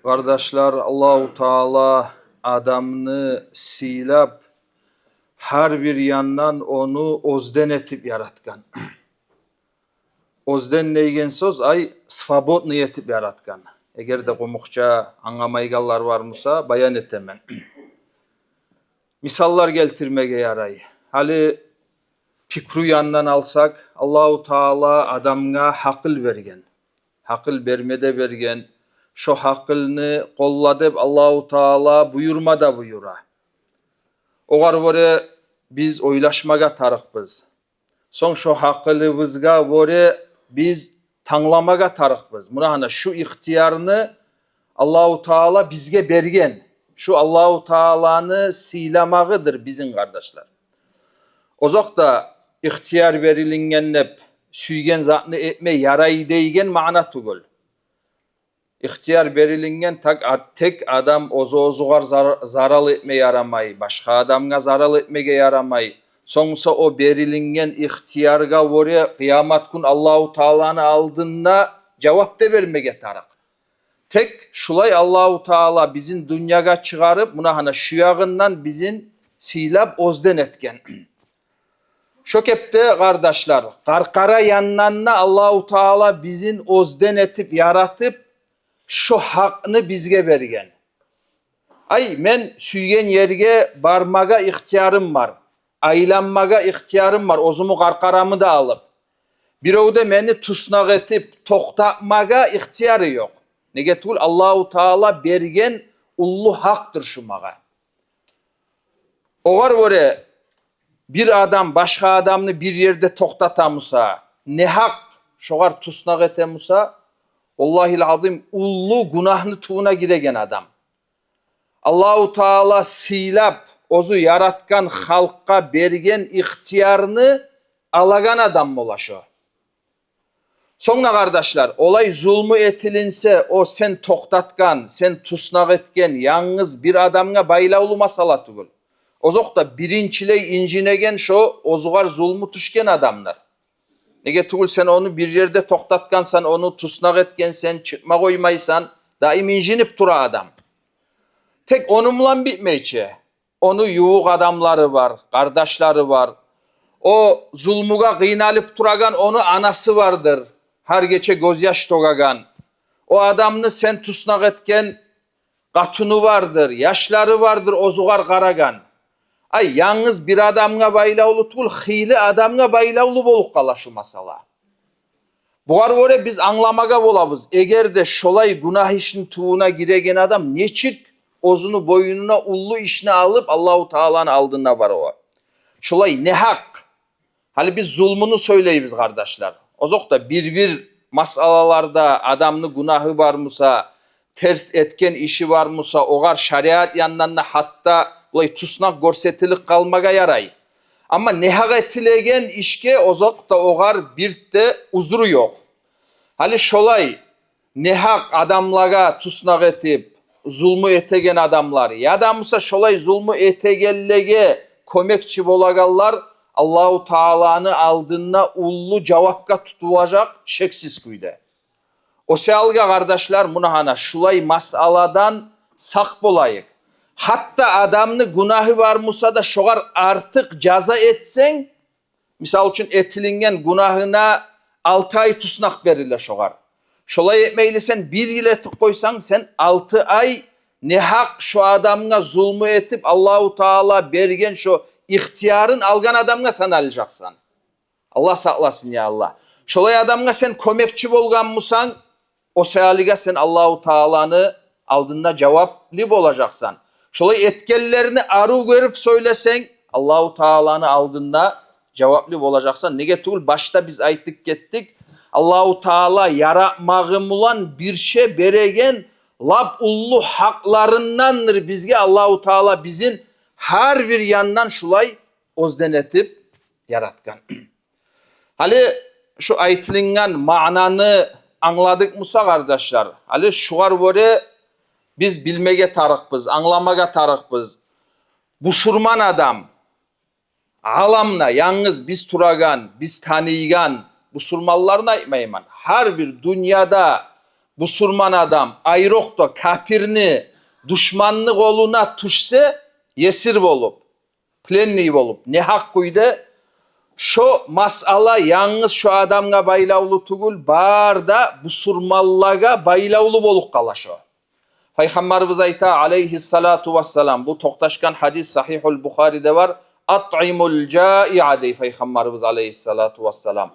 Kardeşler, Allahu Teala adamını silap her bir yandan onu ozden etip yaratgan. Ozden neygen söz ay svobodny etip yaratgan. Eğer de komukça anlamaygallar var mısa bayan etemen. Misallar geltirmege yaray. Hali fikru yandan alsak Allahu Teala adamga hakıl bergen. Hakıl bermede bergen. Şu hakılını kolladıp Allahu Teala buyurmada buyura. Ogar vore biz oylaşmaga tarıkbız. Son şu hakılımızga vore biz tanlamaga tarıkbız. Buna şu ihtiyarını Allahu Teala bizge bergen. Şu Allahu Teala'nı silamağıdır bizim kardeşler. Ozok da ihtiyar verilingennep süygen zatını etme yarayı deygen mana tugul. İhtiyar verilingen tek adam ozugar zaral etme yaramay, başka adamga zaral etmege yaramay. Sonuçta o verilingen ihtiyarga vore kıyamet gün Allahu Teala'nı aldığında cevap da vermege tarak. Tek şulay Allahu Teala bizim dünyaga çıkarıp buna şu yağından bizim silap ozden etken. Şokepte kardeşler, karkara yanlarına Allahu Teala bizim ozden etip yaratıp şu hakkını bizge bergen. Ay men süygen yerge barmaga ihtiyarım var. Aylanmaga ihtiyarım var. Ozumu karkaramı da alıp. Birovda meni tusnak etip toktatmaga ihtiyarı yok. Negetul Allahu Teala bergen ullu haktır şu maga. Ogar vore bir adam başka adamını bir yerde toktatamusa, ne hak şogar tusnak etemusa, Allah'il azim ullu günahını tuğuna giregen adam. Allahu Teala silap ozu yaratkan halka bergen ihtiyarını alagan adam olaşo. Sonra kardeşler olay zulmü etilinse o sen toktatkan, sen tusnak etken yalnız bir adamga baylavlu masala tugul. Ozok da birinçiley incinegen şu ozugar zulmü tuşken adamlar. Nege tugul sen onu bir yerde toktatkansan, onu tusnak etkensen, çıkma koymaysan daim incinip dura adam. Tek onunla bitmeyçe. Onu yuğuk adamları var, kardeşleri var. O zulmuga kıynalıp duragan onu anası vardır. Her gece gözyaş togagan. O adamını sen tusnak etken katunu vardır, yaşları vardır ozugar karagan. Ay yalnız bir adamga baylavlu tugul, hili adamga baylavlu bolup kala şu masala. Bugar vore biz anlamaga bolabız. Eğer de şolay günah işin tuğuna giregen adam neçik ozunu boynuna ullu işini alıp Allahu Teala'nın aldığına var o. Şolay ne hak? Hali biz zulmunu söyleyibiz kardeşler. Ozok da bir masalalarda adamlı günahı var mısa, ters etken işi var mısa, ogar şariat yanlarına hatta olay tusnak görsetilik kalmaga yaray. Ama ne hak etilegen işke ozok da ogar bir de uzuru yok. Hali şolay ne hak adamlaga tusnak etip zulmü etegen adamlar ya da mısa şolay zulmü etegellege kömekçi bolagallar Allahu Teala'nı aldığına ullu cevapka tutulacak şeksiz kuyde. O sealga kardeşler munahana şulay masaladan sak bolayık. Hatta adamını günahı var mısa da şogar artık caza etsen, misal için etilingen günahına 6 ay tusnak verirler şogar. Şolay etmeyle sen 1 yıl etik koysan sen 6 ay ne hak şu adamına zulmü etip Allahu Teala bergen şu ihtiyarın algan adamına sen alacaksan. Allah saklasın ya Allah. Şolay adamına sen kömekçi bolgan mısan o sealiga sen Allahu Teala'nı aldığında cevaplı olacaksan. Şolay etkellerini arı görüp söylesen Allahu Teala'nı aldığında cevaplı olacaksan. Nege tugul başta biz ayttık gittik. Allahu Teala yaratmağım olan bir şey beregen lab ullu haklarındandır bizge Allahu Teala bizim her bir yandan şulay ozden etip yaratgan. Hali şu aytılıngan mananı anladık mısa kardeşler? Hali şuar vore biz bilmege tarıkbız, anlamaga tarıkbız. Busurman adam alamna yalnız biz turagan, biz tanıygan busurmallarını aytmayman. Her bir dünyada busurman adam ayrokto kapirni düşmanını koluna tuşse yesir bolup, plenni bolup, ne hakkıydı? Şu masala yalnız şu adamga baylavlı tugul, barda busurmallaga baylavlı bolup kalaşo. Peygamberimiz ayta aleyhissalatu vesselam, bu toktaşkan hadis Sahihul Bukhari'de var. At'imul cai'a dey Peygamberimiz aleyhissalatu vesselam.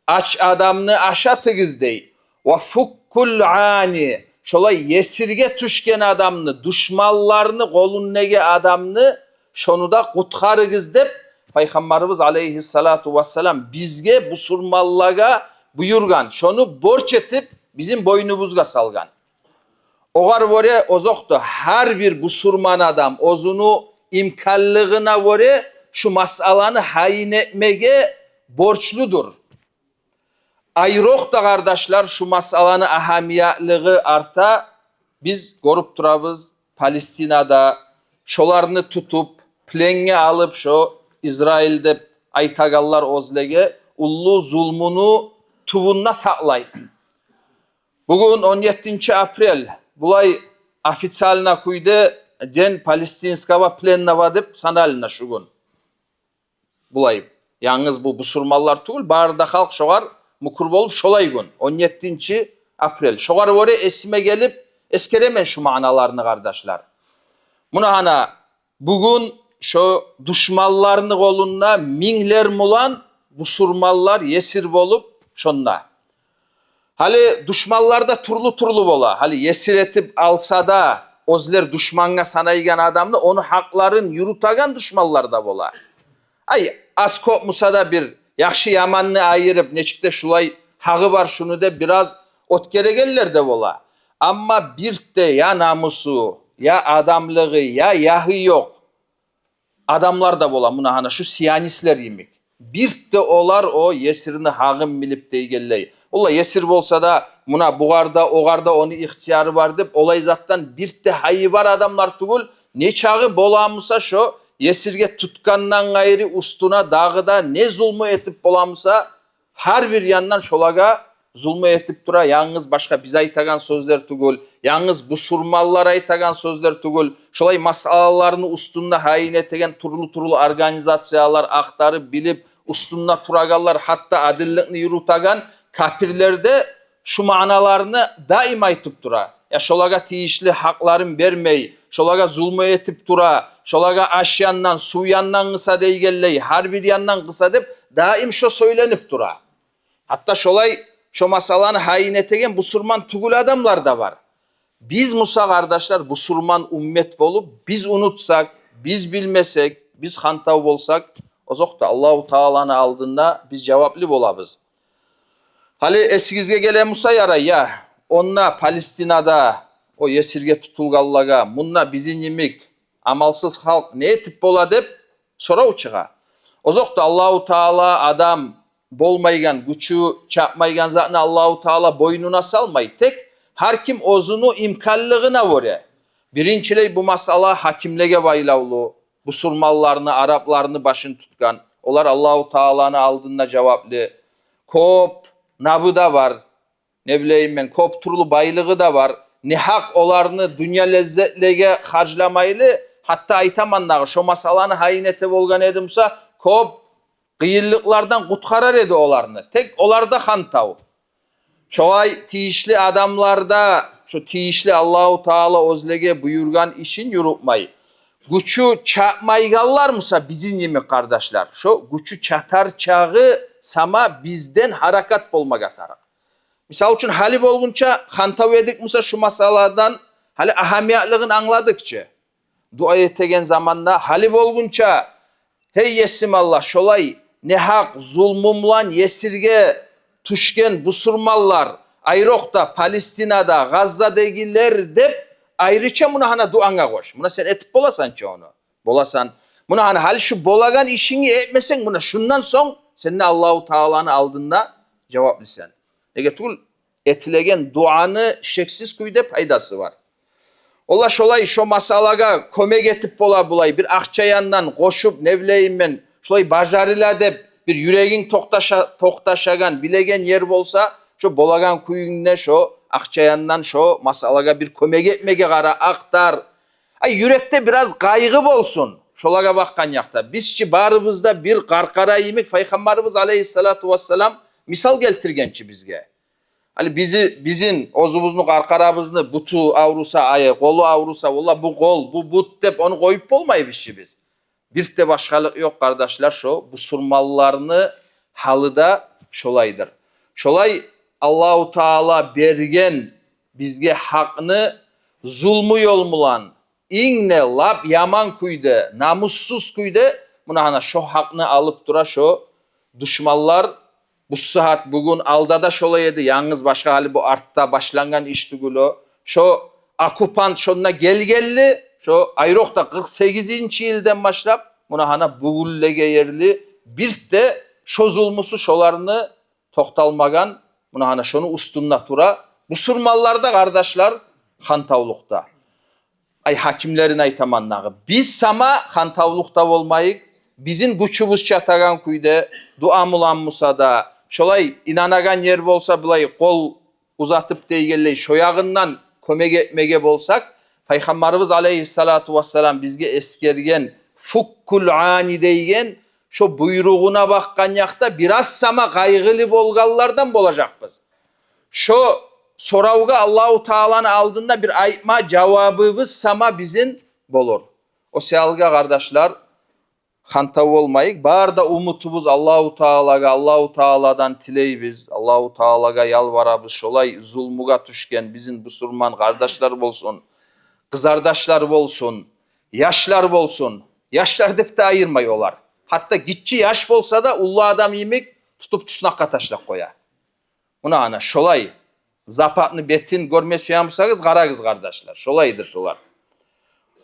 Aç adamını aşatığız dey. Ve fukkul ani. Şolay yesirge tüşken adamını, düşmanlarını, kolun nege adamını şonu da kutkarıgız dep Peygamberimiz aleyhissalatu vesselam bizge bu surmallaga buyurgan. Şonu borç etip bizim boynumuzga salgan. Ogar vore ozoktu her bir busurman adam ozunu imkanlığına vore şu masalanı hayin etmege borçludur. Ayrok da kardeşler şu masalanı ahamiyatlığı arta biz korup turabız Palestina'da şolarını tutup plenge alıp şu İsrail'de aytagallar ozlege ullu zulmunu tuvunna saklay. Bugün 17. April bulay ofitsialna kuydu den Palestinskava plennava dep sanalina şugun. Bulay. Yalnız bu busurmallar tugul barda halk şogar mukur bolup şolay gün 17. April. Şogar vore esime gelip eskeremen şu manalarını kardeşler. Buna hana bugün şu düşmanlarını koluna minler mulan busurmallar yesir bolup şonna. Hali düşmanlarda turlu bola. Hali yesir etip alsa da ozler düşmanga sanaygan adamını onu hakların yurutagan düşmanlar da bola. Ay az kopmusa da bir yakşı yamanını ayırıp neçikte şulay hağı var şunu da biraz ot geregeller de bola. Ama bir de ya namusu ya adamlığı ya yahı yok. Adamlar da bola buna hana şu siyanistler yemik. Bir de olar o yesirini hağım bilip deygelley. Ola yesir bolsa da buna buğarda oğarda onu ihtiyarı var deyip olay zattan bir de hayı var adamlar tugul. Ne çağı bolamusa şu yesirge tutkandan gayri ustuna dağıda ne zulmü etip bolamusa her bir yandan şolaga zulmü etip dura. Yalnız başka biz aytagan sözler tugul. Yalnız bu surmallar aytagan sözler tugul. Şolay masalalarını ustunda hayin etegen turlu organizatsiyalar aktarı bilip ustunda turagallar hatta adillikni yurutagan kapirlerde şu manalarını daim aytıp dura. Ya şolaga tiyişli hakların vermeyi, şolaga zulmü etip dura, şolaga aş yandan, su yandan kısa deygelley, her bir yandan kısa deyip daim şu söylenip dura. Hatta şolay şu masalanı hayin etegen busurman tugul adamlar da var. Biz Musa kardeşler busurman ümmet bolup biz unutsak, biz bilmesek, biz hantav bolsak o zokta Allahu Teala'nın aldığında biz cevaplı bolabız. Hali eskizge gelen Musa yara ya onna Palestina'da o yesirge tutulgallaga munna bizim yemik amalsız halk ne etip bola dep sora uçığa. O zokta Allahu Teala adam bolmaygan, güçü çapmaygan zatını Allahu Teala boynuna salmay. Tek her kim ozunu imkanlığına vore. Birinciley bu masala hakimlege baylavlu. Bu surmallarını, Araplarını başın tutkan. Olar Allahu Teala'nın aldığında cevaplı. Kop, nabı da var. Ne bileyim ben, kop turlu baylığı da var. Ne hak olarını dünya lezzetlege harclamaylı. Hatta aytamanlar şu masalanı hayinete volgan edimsa kop kıyıllıklardan kutkarar edi olarını. Tek olarda hantav. Şoay tiyişli adamlarda şu tiyişli Allahu Teala ozlege buyurgan işin yurupmayı. Güçü çapmaygallar mısa bizim yemek kardeşler. Şu güçü çatar çağı sama bizden harakat bolmak atarak. Misal için hali bolgunça hantav edik mısa şu masaladan hali ahamiyatlığını anladıkça. Dua etegen zamanda hali bolgunça hey yesim Allah şolay ne hak zulmumlan yesirge tuşken busurmallar ayrokta Palestina'da Gazze'dekiler dep ayrıca buna hana duanga koş. Buna sen etip bolasan ki onu. Bolasan. Buna hani hal şu bolagan işini etmesen buna şundan son seninle Allahu Teala'nın aldığında cevaplısın. Ege tul etilegen duanı şeksiz kuyda paydası var. Ola şolay şu masalaga kömek etip bola bulay bir akçayandan koşup ne bileyim ben şolay bajarıyla dep bir yüreğin toktaşagan bilegen yer bolsa şu bolagan kuyunne şu akçayandan şu masalaga bir kömek etmege kara aktar. Ay yürekte biraz kaygı bolsun. Şolaga bakkan yakta. Bizçi barımızda bir karkara yemek Peygamberimiz Aleyhissalatu vesselam misal geltirgençi bizge. Hani bizim ozubuzunu karkarabızını butu avrusa ayı, kolu avrusa valla bu kol, bu but dep onu koyup olmayı biz. Bir de başkalık yok kardeşler şu. Bu surmallarını halıda şolaydır. Şolay Allahu Teala bergen bizge hakını zulmü yolmulan inne lap yaman kuydu, namussuz kuydu. Buna hana şu hakını alıp dura şu düşmanlar bu saat bugün aldada şolaydı. Yalnız başka hali bu artta başlangan iş tugulu. Şu akupant şonuna gelli. Şu ayrokta 48. yıldan başlap buna hana bugullege yerli bir de şu zulmusu şolarını toktalmagan buna hana şonu ustunna tura. Bu surmallarda kardeşler hantavlukta. Ay hakimlerin aytamannağı. Biz sama hantavlukta olmayık. Bizim güçümüz çatagan kuyda dua mulanmusa da şolay inanagan yer bolsa bulay kol uzatıp deygelley şoyağından kömek etmege bolsak Peygamberimiz Aleyhissalatu vesselam bizge eskergen fukkul ani deygen şu buyruğuna bakkan yakta biraz sama kaygılı bolgallardan bolacakpız. Şu soravga Allahu Teala'nın aldığında bir aytma cevabımız sama bizim bolur. O sealga kardeşler hantav olmayık. Bar da umutubuz Allahu Teala'ga, Allahu Teala'dan tileybiz. Allahu Teala'ga yalvarabız. Şolay zulmuga düşken bizim bu surman kardeşler bolsun. Kızardaşlar bolsun. Yaşlar bolsun. Yaşlar defte ayırmayıyorlar. Hatta gitçi yaş bolsa da ullu adam yemek tutup tüsnakka taşlak koya. Buna ana şolay zapatını betin görme suyamışsağız karagız kardeşler. Şolaydır şolar.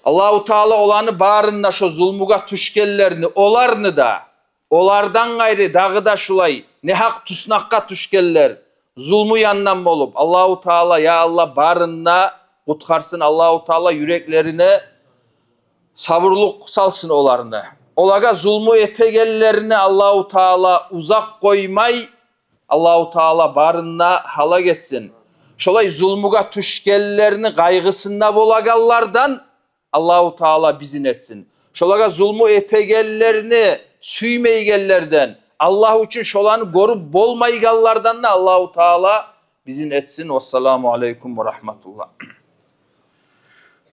Allahu Teala olanı bağrında şu zulmuga tüşkellerini olarını da olardan gayrı dağı da şulay ne hak tüsnakka tüşkeller zulmu yandan olup Allahu Teala ya Allah bağrında kutkarsın Allahu Teala yüreklerine sabırlık salsın olarını. Olaga zulmu etegellerini Allahu Teala uzak koymay Allahu Teala bağrında hala geçsin. Şolay zulmuga tüşkellerini kaygısında bolagallardan Allahu Teala bizin etsin. Şolaga zulmu etegellerini süymeygellerden Allah için şolanı korup bolmaygallardan da Allahu Teala bizin etsin. Vesselamu aleyküm ve rahmetullah.